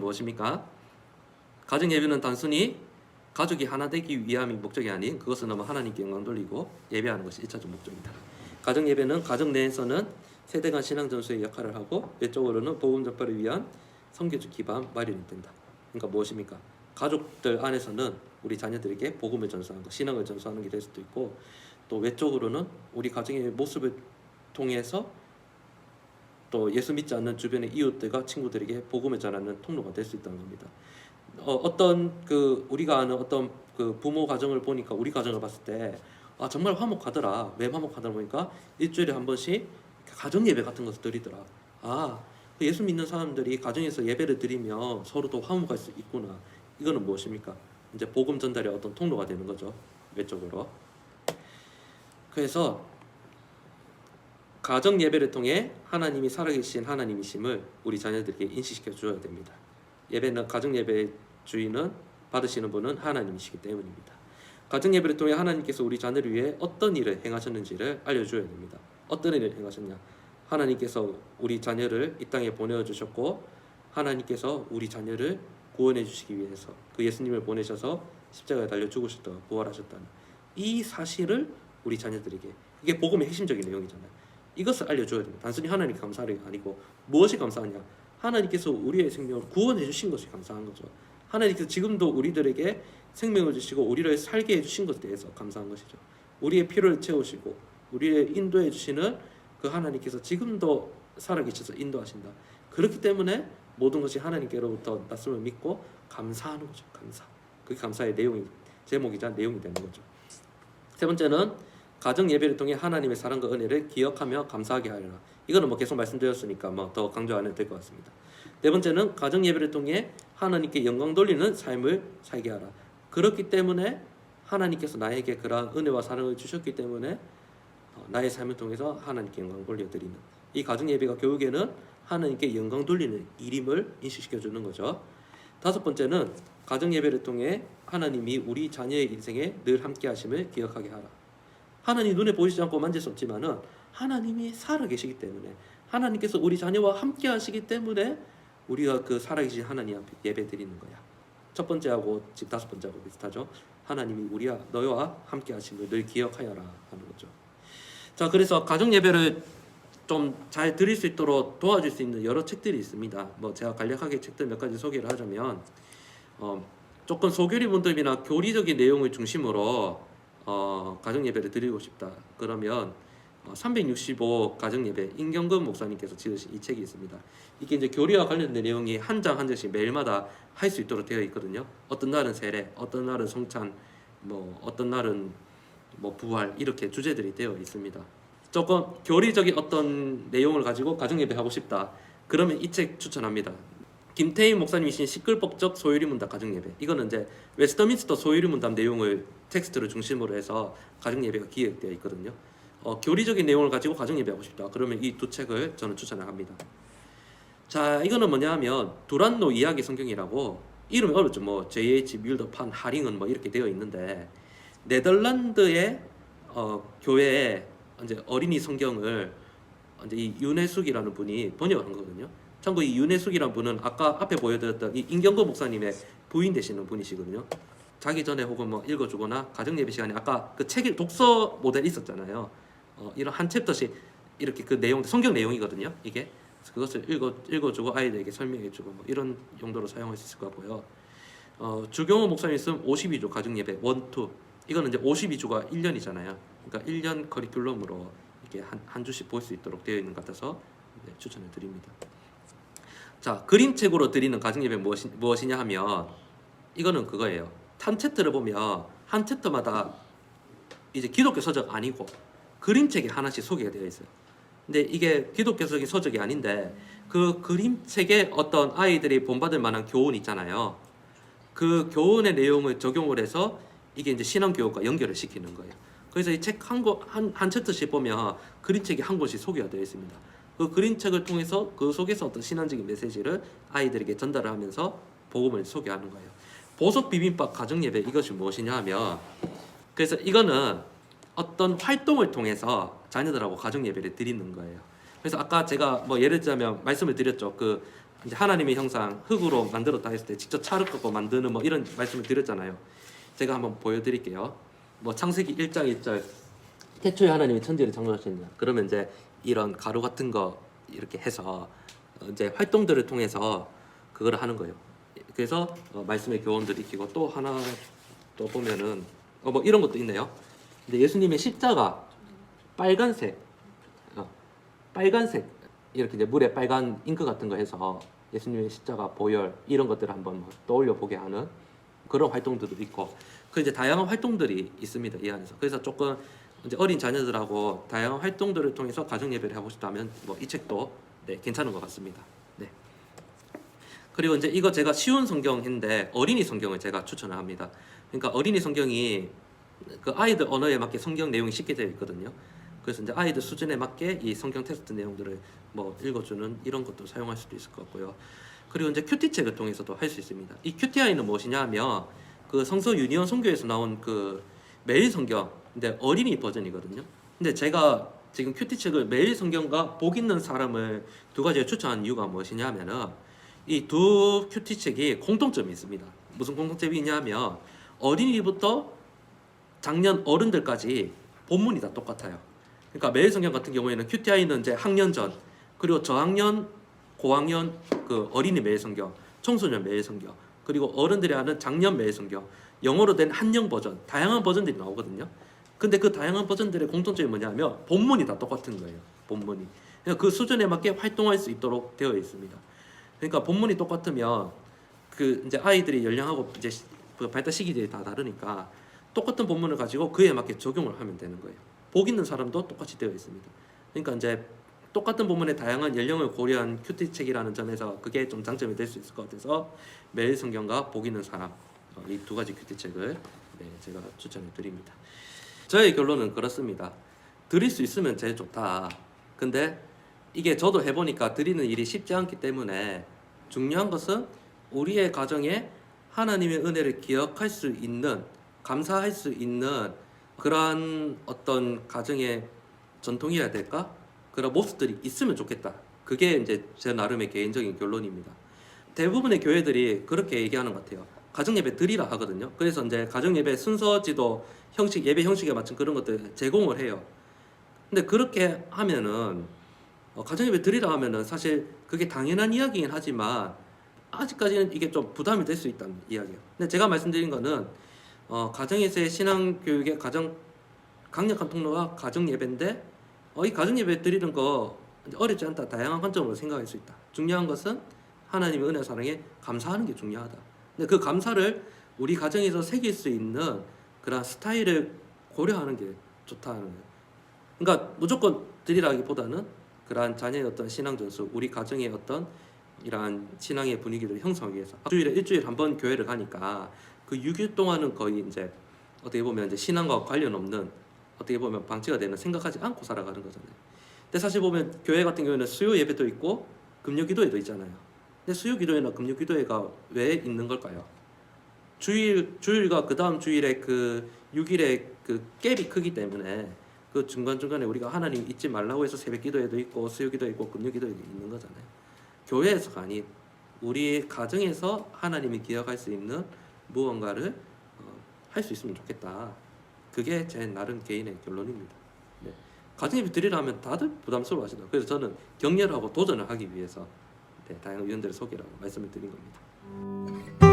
무엇입니까? 가정 예배는 단순히 가족이 하나 되기 위함이 목적이 아닌 그것은 너무 하나님께 영광 돌리고 예배하는 것이 1차적 목적입니다. 가정 예배는 가정 내에서는 세대 간 신앙 전수의 역할을 하고 외적으로는 복음 전파를 위한 선교적 기반 마련이 된다. 그러니까 무엇입니까? 가족들 안에서는 우리 자녀들에게 복음을 전수하는 것, 신앙을 전수하는 게 될 수도 있고, 또 외적으로는 우리 가정의 모습을 통해서 또 예수 믿지 않는 주변의 이웃들과 친구들에게 복음을 전하는 통로가 될 수 있다는 겁니다. 어떤 우리가 아는 어떤 부모 가정을 보니까 우리 가정을 봤을 때 정말 화목하더라. 왜 화목하더라 보니까 일주일에 한 번씩 가정 예배 같은 것을 드리더라. 그 예수 믿는 사람들이 가정에서 예배를 드리면 서로 더 화목할 수 있구나. 이거는 무엇입니까? 이제 복음 전달의 어떤 통로가 되는 거죠. 외적으로. 그래서 가정 예배를 통해 하나님이 살아계신 하나님이심을 우리 자녀들에게 인식시켜 주어야 됩니다. 예배는 가정 예배의 주인은 받으시는 분은 하나님이시기 때문입니다. 가정 예배를 통해 하나님께서 우리 자녀를 위해 어떤 일을 행하셨는지를 알려줘야 됩니다. 어떤 일을 행하셨냐? 하나님께서 우리 자녀를 이 땅에 보내주셨고 하나님께서 우리 자녀를 구원해 주시기 위해서 그 예수님을 보내셔서 십자가에 달려 죽으셨다 부활하셨다는 이 사실을 우리 자녀들에게, 이게 복음의 핵심적인 내용이잖아요. 이것을 알려줘야 됩니다. 단순히 하나님 감사하는 게 아니고 무엇이 감사하냐? 하나님께서 우리의 생명을 구원해 주신 것이 감사한 거죠. 하나님께서 지금도 우리들에게 생명을 주시고 우리를 살게 해주신 것에 대해서 감사한 것이죠. 우리의 필요를 채우시고 우리를 인도해 주시는 그 하나님께서 지금도 살아계셔서 인도하신다. 그렇기 때문에 모든 것이 하나님께로부터 났음을 믿고 감사하는 거죠. 감사. 그게 감사의 내용이, 제목이자 내용이 되는 거죠. 세 번째는 가정 예배를 통해 하나님의 사랑과 은혜를 기억하며 감사하게 하여라. 이거는 뭐 계속 말씀드렸으니까 뭐 더 강조 안 해도 될 것 같습니다. 네 번째는 가정 예배를 통해 하나님께 영광 돌리는 삶을 살게 하라. 그렇기 때문에 하나님께서 나에게 그러한 은혜와 사랑을 주셨기 때문에 나의 삶을 통해서 하나님께 영광 돌려드리는 이 가정 예배가 결국에는 하나님께 영광 돌리는 일임을 인식시켜 주는 거죠. 다섯 번째는 가정 예배를 통해 하나님이 우리 자녀의 인생에 늘 함께 하심을 기억하게 하라. 하나님 눈에 보이지 않고 만질 수 없지만은 하나님이 살아계시기 때문에, 하나님께서 우리 자녀와 함께 하시기 때문에 우리가 그 살아계신 하나님 앞에 예배 드리는 거야. 첫 번째하고 지금 다섯 번째하고 비슷하죠. 하나님이 우리와 너와 함께 하심을 늘 기억하여라 하는 거죠. 자, 그래서 가정 예배를 좀 잘 드릴 수 있도록 도와줄 수 있는 여러 책들이 있습니다. 뭐 제가 간략하게 책들 몇 가지 소개를 하자면, 조금 소교리 분들이나 교리적인 내용을 중심으로 가정 예배를 드리고 싶다. 그러면 365 가정 예배 임경근 목사님께서 지으신 이 책이 있습니다. 이게 이제 교리와 관련된 내용이 한 장 한 장씩 매일마다 할 수 있도록 되어 있거든요. 어떤 날은 세례, 어떤 날은 성찬, 뭐 어떤 날은 뭐 부활, 이렇게 주제들이 되어 있습니다. 조금 교리적인 어떤 내용을 가지고 가정 예배 하고 싶다. 그러면 이 책 추천합니다. 김태희 목사님이신 시끌벅적 소유리 문답 가정 예배. 이거는 이제 웨스터민스터 소유리 문답 내용을 텍스트를 중심으로 해서 가정 예배가 기획되어 있거든요. 교리적인 내용을 가지고 가정 예배 하고 싶다. 그러면 이 두 책을 저는 추천을 합니다. 자, 이거는 뭐냐 하면 두란노 이야기 성경이라고, 이름이 어렵죠. 뭐 J.H. 뮬더 판 하링은 뭐 이렇게 되어 있는데, 네덜란드의 교회에 이제 어린이 성경을 이제 이 윤혜숙이라는 분이 번역한 거거든요. 참고 이 윤혜숙이라는 분은 아까 앞에 보여드렸던 이 임경근 목사님의 부인 되시는 분이시거든요. 자기 전에 혹은 뭐 읽어주거나 가정 예배 시간에 아까 그 책 독서 모델 있었잖아요. 이런 한 챕터씩 이렇게 그 내용, 성경 내용이거든요. 이게 그것을 읽어주고 아이들에게 설명해주고 뭐 이런 용도로 사용할 수 있을 것 같고요. 주경호 목사님 쓴 52조 가정 예배 1, 2. 이거는 이제 52주가 1년이잖아요. 그러니까 1년 커리큘럼으로 이렇게 한 주씩 볼 수 있도록 되어 있는 것 같아서 추천을 드립니다. 자, 그림책으로 드리는 가정 예배 무엇이냐 하면 이거는 그거예요. 한 챕터를 보면 한 챕터마다 이제 기독교 서적 아니고 그림책이 하나씩 소개가 되어 있어요. 근데 이게 기독교적인 서적이 아닌데 그 그림책에 어떤 아이들이 본받을 만한 교훈 있잖아요. 그 교훈의 내용을 적용을 해서 이게 이제 신앙교육과 연결을 시키는 거예요. 그래서 이 책 한 챕터씩 보면 그림책이 한 권씩 소개가 되어 있습니다. 그 그림책을 통해서 그 속에서 어떤 신앙적인 메시지를 아이들에게 전달을 하면서 복음을 소개하는 거예요. 보석 비빔밥 가정 예배, 이것이 무엇이냐 하면, 그래서 이거는 어떤 활동을 통해서 자녀들하고 가정 예배를 드리는 거예요. 그래서 아까 제가 뭐 예를 들자면 말씀을 드렸죠. 그 이제 하나님의 형상 흙으로 만들었다 했을 때 직접 차를 꺾고 만드는 뭐 이런 말씀을 드렸잖아요. 제가 한번 보여드릴게요. 뭐 창세기 1장 1절 태초에 하나님이 천지를 창조하셨느냐. 그러면 이제 이런 가루 같은 거 이렇게 해서 이제 활동들을 통해서 그걸 하는 거예요. 그래서 말씀의 교훈들 익히고 또 하나 또 보면은 뭐 이런 것도 있네요. 근데 예수님의 십자가 빨간색 이렇게 이제 물에 빨간 잉크 같은 거 해서 예수님의 십자가 보혈 이런 것들을 한번 뭐 떠올려 보게 하는 그런 활동들도 있고 그 이제 다양한 활동들이 있습니다 이 안에서. 그래서 조금 이제 어린 자녀들하고 다양한 활동들을 통해서 가정 예배를 하고 싶다면 뭐 이 책도 네, 괜찮은 것 같습니다. 네. 그리고 이제 이거 제가 쉬운 성경인데 어린이 성경을 제가 추천을 합니다. 그러니까 어린이 성경이 그 아이들 언어에 맞게 성경 내용이 쉽게 되어 있거든요. 그래서 이제 아이들 수준에 맞게 이 성경 텍스트 내용들을 뭐 읽어주는 이런 것도 사용할 수도 있을 것 같고요. 그리고 이제 큐티 책을 통해서도 할 수 있습니다. 이 큐티아이는 무엇이냐면 그 성서 유니온 선교에서 나온 그 매일 성경, 근데 어린이 버전이거든요. 근데 제가 지금 큐티 책을 매일 성경과 복 있는 사람을 두 가지를 추천한 이유가 무엇이냐면은 이 두 큐티 책이 공통점이 있습니다. 무슨 공통점이 있냐면 어린이부터 작년 어른들까지 본문이 다 똑같아요. 그러니까 매일 성경 같은 경우에는 큐티아이는 이제 학년 전, 그리고 저학년, 고학년 그 어린이 매일 성경, 청소년 매일 성경, 그리고 어른들이 하는 작년 매일 성경, 영어로 된 한영 버전, 다양한 버전들이 나오거든요. 근데 그 다양한 버전들의 공통점이 뭐냐면 본문이 다 똑같은 거예요. 본문이. 그러니까 그 수준에 맞게 활동할 수 있도록 되어 있습니다. 그러니까 본문이 똑같으면 그 이제 아이들이 연령하고 이제 그 발달 시기들이 다 다르니까 똑같은 본문을 가지고 그에 맞게 적용을 하면 되는 거예요. 복 있는 사람도 똑같이 되어 있습니다. 그러니까 이제 똑같은 본문의 다양한 연령을 고려한 큐티 책이라는 점에서 그게 좀 장점이 될 수 있을 것 같아서 매일 성경과 복 있는 사람 이 두 가지 큐티 책을 네, 제가 추천해 드립니다. 저의 결론은 그렇습니다. 드릴 수 있으면 제일 좋다. 근데 이게 저도 해보니까 드리는 일이 쉽지 않기 때문에 중요한 것은 우리의 가정에 하나님의 은혜를 기억할 수 있는, 감사할 수 있는 그러한 어떤 가정의 전통이어야 될까? 그런 모습들이 있으면 좋겠다. 그게 이제 제 나름의 개인적인 결론입니다. 대부분의 교회들이 그렇게 얘기하는 것 같아요. 가정예배 드리라 하거든요. 그래서 이제 가정예배 순서지도 형식, 예배 형식에 맞춘 그런 것들 제공을 해요. 근데 그렇게 하면은 가정예배 드리라 하면은 사실 그게 당연한 이야기긴 하지만 아직까지는 이게 좀 부담이 될 수 있다는 이야기예요. 근데 제가 말씀드린 거는 가정에서의 신앙교육의 가장 강력한 통로가 가정예배인데 이 가정예배 드리는 거 어렵지 않다. 다양한 관점으로 생각할 수 있다. 중요한 것은 하나님의 은혜 사랑에 감사하는 게 중요하다. 근데 그 감사를 우리 가정에서 새길 수 있는 그런 스타일을 고려하는 게 좋다는 거예요. 그러니까 무조건 드리라기보다는 그러한 자녀의 어떤 신앙 전수, 우리 가정의 어떤 이러한 신앙의 분위기를 형성하기 위해서 일주일에 한 번 교회를 가니까 그 6일 동안은 거의 이제 어떻게 보면 이제 신앙과 관련 없는 어떻게 보면 방치가 되는 생각하지 않고 살아가는 거잖아요. 근데 사실 보면 교회 같은 경우에는 수요 예배도 있고 금요 기도회도 있잖아요. 근데 수요 기도회나 금요 기도회가 왜 있는 걸까요? 주일과 그 다음 주일에 그 6일의 그 갭이 크기 때문에 그 중간중간에 우리가 하나님 잊지 말라고 해서 새벽 기도회도 있고 수요 기도회 있고 금요 기도회도 있는 거잖아요. 교회에서가 아닌 우리 가정에서 하나님이 기억할 수 있는 무언가를 할 수 있으면 좋겠다. 그게 제 나름 개인의 결론입니다. 네. 가정예배 드리라면 다들 부담스러워 하시더라고요. 그래서 저는 격려하고 도전을 하기 위해서 네, 다양한 의원들을 소개하고 말씀을 드린 겁니다.